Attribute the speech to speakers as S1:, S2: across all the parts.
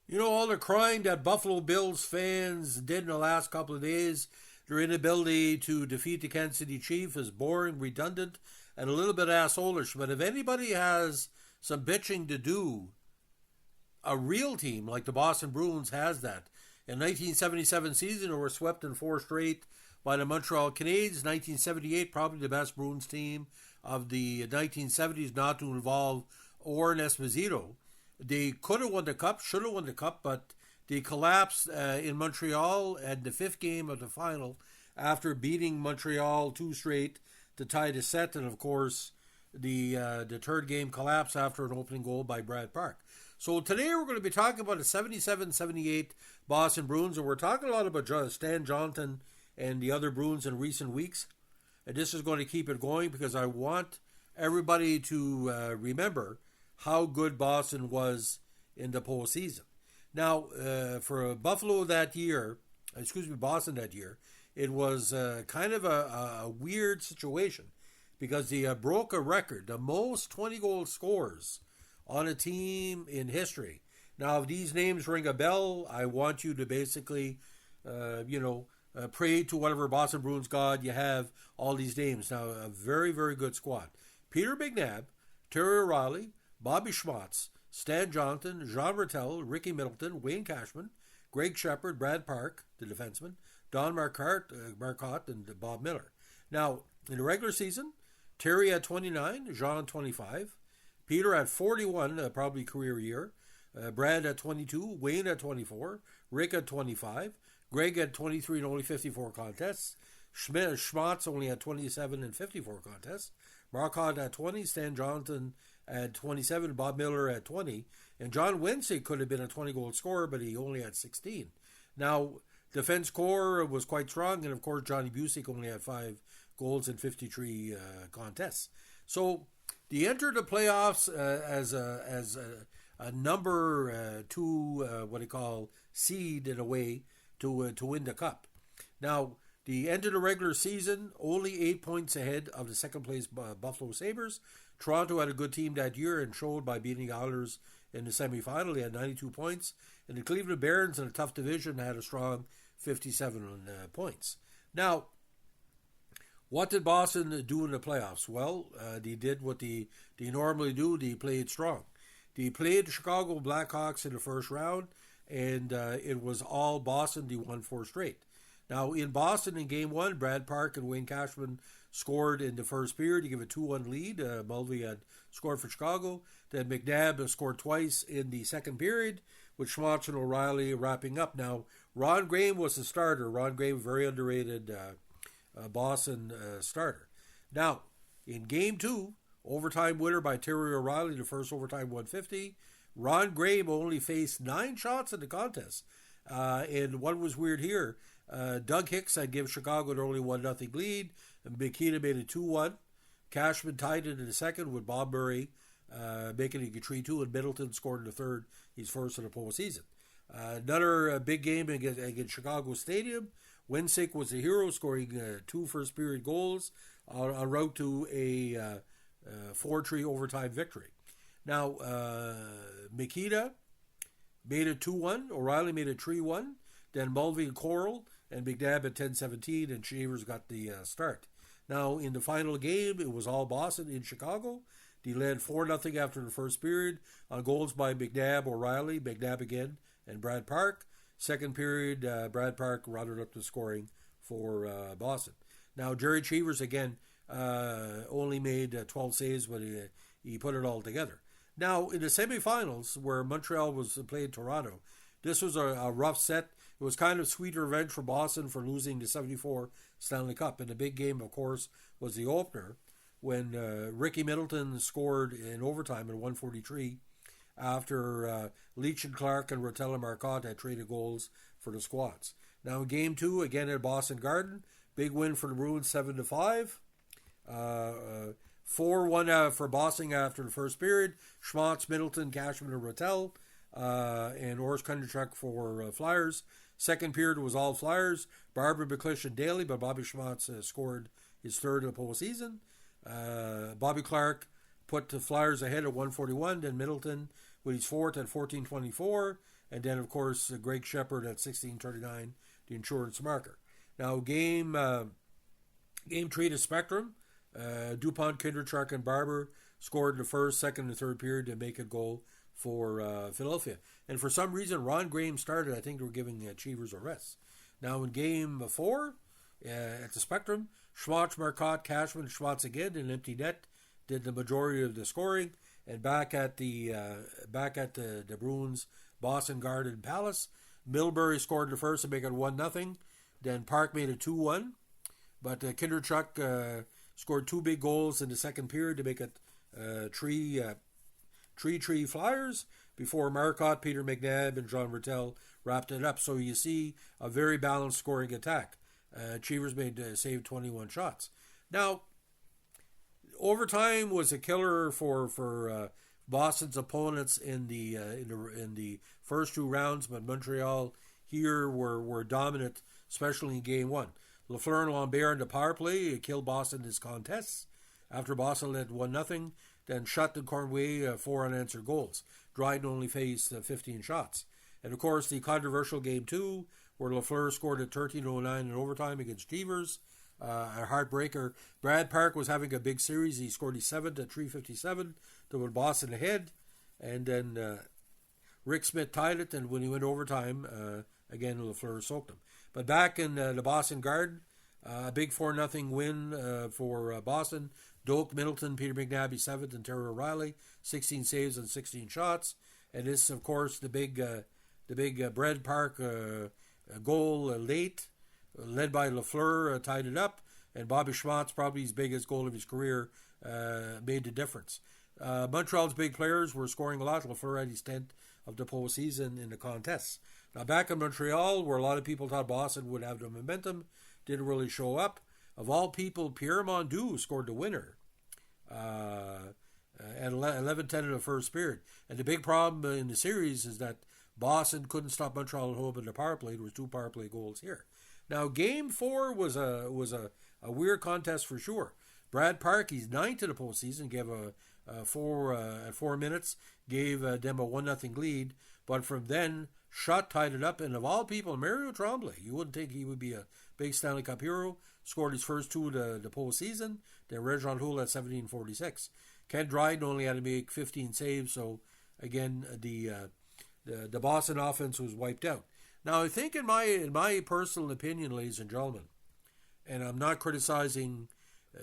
S1: You know, all the crying that Buffalo Bills fans did in the last couple of days, their inability to defeat the Kansas City Chiefs is boring, redundant, and a little bit assholish. But if anybody has some bitching to do, a real team like the Boston Bruins has that. In 1977 season, they were swept in four straight by the Montreal Canadiens. 1978, probably the best Bruins team of the 1970s, not to involve Orrin Esposito. They could have won the cup, should have won the cup, but they collapsed in Montreal at the fifth game of the final after beating Montreal two straight to tie the set, and of course the third game collapsed after an opening goal by Brad Park. So today we're going to be talking about the 77-78 Boston Bruins, and we're talking a lot about Stan Johnson and the other Bruins in recent weeks. And this is going to keep it going because I want everybody to remember how good Boston was in the postseason. Now, for Boston that year, it was kind of a weird situation because they broke a record, the most 20-goal scores on a team in history. Now, if these names ring a bell, I want you to basically, pray to whatever Boston Bruins god you have all these names. Now, a very, very good squad. Peter McNabb, Terry O'Reilly, Bobby Schmatz, Stan Johnson, Jean Rattel, Ricky Middleton, Wayne Cashman, Greg Shepard, Brad Park, the defenseman, Don Marcotte, and Bob Miller. Now, in the regular season, Terry had 29, Jean 25, Peter had 41, probably career year, Brad at 22, Wayne at 24, Rick at 25, Greg had 23 and only 54 contests, Schmatz only had 27 and 54 contests, Marcotte at 20, Stan Johnson at 27, Bob Miller at 20, and John Wincy could have been a 20-goal scorer, but he only had 16. Now, defense core was quite strong, and of course, Johnny Busick only had 5 goals in 53 contests. So, they entered the playoffs as a number two, seed in a way to win the cup. Now, the end of the regular season, only 8 points ahead of the second place Buffalo Sabres. Toronto had a good team that year and showed by beating the Oilers in the semifinal. They had 92 points. And the Cleveland Barons in a tough division had a strong 57 points. Now, what did Boston do in the playoffs? Well, they did what they normally do. They played strong. They played the Chicago Blackhawks in the first round, and it was all Boston. They won 4 straight. Now, in Boston, in Game 1, Brad Park and Wayne Cashman scored in the first period to give a 2-1 lead. Mulvey had scored for Chicago. Then McNabb scored twice in the second period, with Schmatz and O'Reilly wrapping up. Now, Ron Graham was the starter. Ron Graham, very underrated Boston starter. Now, in Game 2, overtime winner by Terry O'Reilly, the first overtime 150. Ron Graham only faced 9 shots in the contest. And what was weird here, Doug Hicks had given Chicago an early 1-0 lead, and Mikita made it 2-1. Cashman tied it in the second with Bob Murray making it 3-2, and Middleton scored in the third. He's first in the postseason. Another big game against Chicago Stadium. Winsick was the hero, scoring 2 first-period goals en route to a 4-3 overtime victory. Now, Mikita made it 2-1. O'Reilly made it 3-1. Then Mulvey and Coral and McNabb at 10-17, and Shavers got the start. Now, in the final game, it was all Boston in Chicago. They led 4-0 after the first period on goals by McNabb, O'Reilly, McNabb again, and Brad Park. Second period, Brad Park rounded up the scoring for Boston. Now, Jerry Cheevers, again, only made 12 saves, but he put it all together. Now, in the semifinals, where Montreal was playing Toronto, this was a rough set. It was kind of sweet revenge for Boston for losing the 74 Stanley Cup. And the big game, of course, was the opener when Ricky Middleton scored in overtime in 143 after Leach and Clark and Rattel and Marcotte had traded goals for the squads. Now, in Game 2, again at Boston Garden, big win for the Bruins, 7-5. 4-1 for Boston after the first period. Schmatz, Middleton, Cashman, and Rattel, and Orrs Kondrachuk for Flyers. Second period was all Flyers. Barber, McClish, and Daly, but Bobby Schmatz scored his third in the postseason. Bobby Clark put the Flyers ahead at 141. Then Middleton Woody's fourth at 14.24, and then of course Greg Shepard at 16.39, the insurance marker. Now game 3 to Spectrum, DuPont, Kinderchuk, and Barber scored in the first, second, and third period to make a goal for Philadelphia. And for some reason, Ron Graham started. I think they were giving Cheevers a rest. Now in game 4 at the Spectrum, Schwartz, Marcotte, Cashman, Schwartz again in empty net did the majority of the scoring. And back at the Bruins, Boston Garden Palace, Milbury scored the first to make it 1-0. Then Park made it 2-1. But Kinderchuk scored 2 big goals in the second period to make it 3-3 Flyers before Marcotte, Peter McNabb, and John Rattel wrapped it up. So you see a very balanced scoring attack. Cheevers saved 21 shots. Now, overtime was a killer for Boston's opponents in the first 2 rounds, but Montreal here were dominant, especially in game 1. Lafleur and Lambert in the power play killed Boston in his contests. After Boston led 1-0, then Schutt and Cornway 4 unanswered goals. Dryden only faced 15 shots. And of course, the controversial game 2, where Lafleur scored at 13:09 in overtime against Cheevers, a heartbreaker. Brad Park was having a big series. He scored his 7th at 3:57 to put Boston ahead. And then Rick Smith tied it, and when he went overtime, again, Lafleur soaked him. But back in the Boston Garden, a big 4-0 win for Boston. Doak, Middleton, Peter McNabb 7th, and Terry O'Reilly 16 saves and 16 shots. And this, of course, the big Brad Park goal late, led by Lafleur, tied it up. And Bobby Schwartz, probably his biggest goal of his career, made the difference. Montreal's big players were scoring a lot. Lafleur had his 10th of the postseason in the contests. Now back in Montreal, where a lot of people thought Boston would have the momentum, didn't really show up. Of all people, Pierre Mondeau scored the winner at 11:10 in the first period. And the big problem in the series is that Boston couldn't stop Montreal at home in the power play. There was 2 power play goals here. Now game 4 was a weird contest for sure. Brad Park, he's 9th in the postseason, gave at 4 minutes, gave them a 1-0 lead. But from then, Schutt tied it up, and of all people, Mario Tremblay, you wouldn't think he would be a big Stanley Cup hero, scored his first 2 of the postseason. Then Réjean Houle at 17:46. Ken Dryden only had to make 15 saves, so again, the Boston offense was wiped out. Now, I think in my personal opinion, ladies and gentlemen, and I'm not criticizing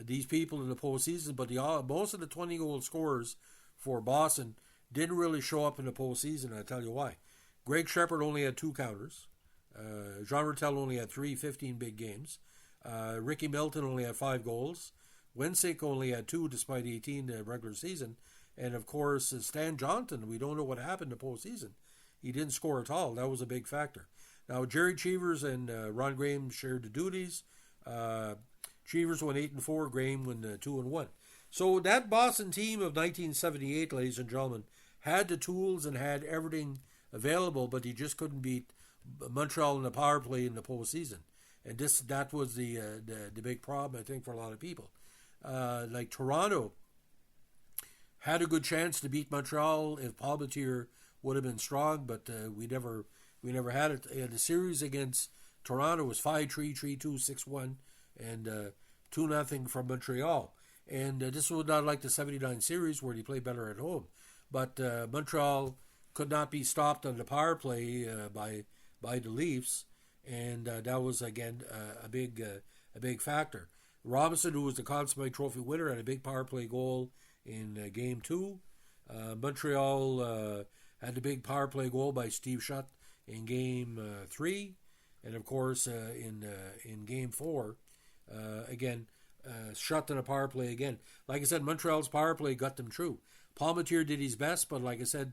S1: these people in the postseason, but most of the 20-goal scorers for Boston didn't really show up in the postseason, and I'll tell you why. Greg Shepard only had 2 counters. Jean Rattel only had 15 big games. Ricky Milton only had 5 goals. Wensick only had 2 despite 18 the regular season. And of course, Stan Johnson, we don't know what happened in the postseason. He didn't score at all. That was a big factor. Now, Jerry Cheevers and Ron Graham shared the duties. Cheevers won 8-4, Graham won 2-1. So that Boston team of 1978, ladies and gentlemen, had the tools and had everything available, but he just couldn't beat Montreal in the power play in the postseason. And that was the big problem, I think, for a lot of people. Like Toronto had a good chance to beat Montreal if Palmetier would have been strong, but we never had it. And the series against Toronto was 5-3, 3-2, 6-1, and 2-0 from Montreal. And this was not like the 79 series where they played better at home. But Montreal could not be stopped on the power play by the Leafs, and that was again a big factor. Robinson, who was the Conn Smythe Trophy winner, had a big power play goal in game 2. Montreal had the big power play goal by Steve Schutt in game 3, and of course in game 4, again Schutt in a power play again. Like I said, Montreal's power play got them through. Palmetier did his best, but like I said,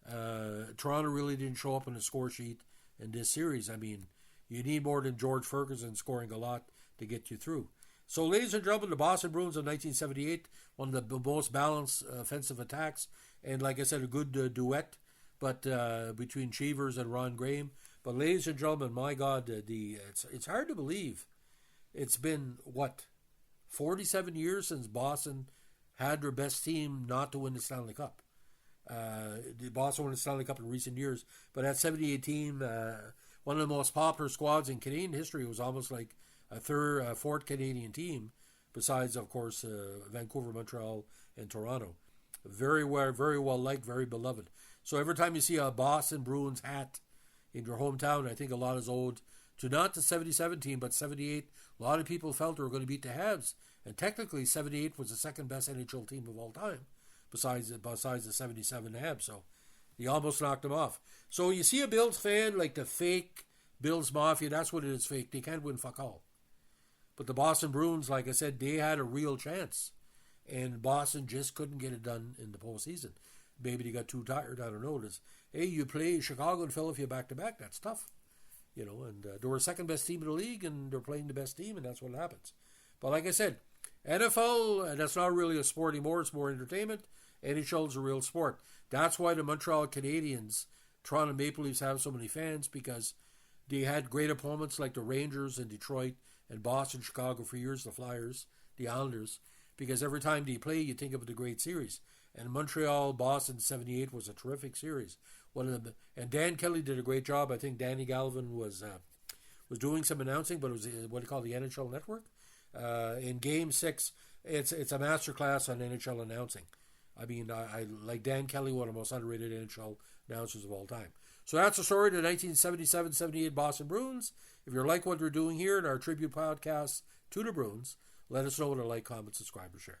S1: Toronto really didn't show up on the score sheet in this series. I mean, you need more than George Ferguson scoring a lot to get you through. So, ladies and gentlemen, the Boston Bruins of 1978, one of the most balanced offensive attacks, and like I said, a good duet, but between Cheevers and Ron Graham. But, ladies and gentlemen, my God, it's hard to believe. It's been 47 years since Boston had their best team not to win the Stanley Cup. The Boston won the Stanley Cup in recent years, but that 78 team, one of the most popular squads in Canadian history, was almost like a fourth Canadian team, besides, of course, Vancouver, Montreal, and Toronto. Very well liked, very beloved. So every time you see a Boston Bruins hat in your hometown, I think a lot is owed to not the 77 team, but 78. A lot of people felt they were going to beat the Habs, and technically 78 was the second best NHL team of all time, besides the 77 Habs. So he almost knocked them off. So you see a Bills fan like the fake Bills Mafia, that's what it is, fake. They can't win fuck all. But the Boston Bruins, like I said, they had a real chance. And Boston just couldn't get it done in the postseason. Maybe they got too tired, I don't know. Hey, you play Chicago and Philadelphia back-to-back, that's tough. And they were second best team in the league, and they're playing the best team, and that's what happens. But like I said, NFL, that's not really a sport anymore, it's more entertainment. NHL is a real sport. That's why the Montreal Canadiens, Toronto Maple Leafs have so many fans, because they had great opponents like the Rangers and Detroit and Boston, Chicago for years, the Flyers, the Islanders, because every time they play, you think of the great series. And Montreal, Boston, 78 was a terrific series. And Dan Kelly did a great job. I think Danny Galvin was doing some announcing, but it was what they call the NHL Network. In Game 6, it's a masterclass on NHL announcing. I mean, I like Dan Kelly, one of the most underrated NHL announcers of all time. So that's the story of the 1977-78 Boston Bruins. If you like what we're doing here in our tribute podcast to the Bruins, let us know with a like, comment, subscribe, or share.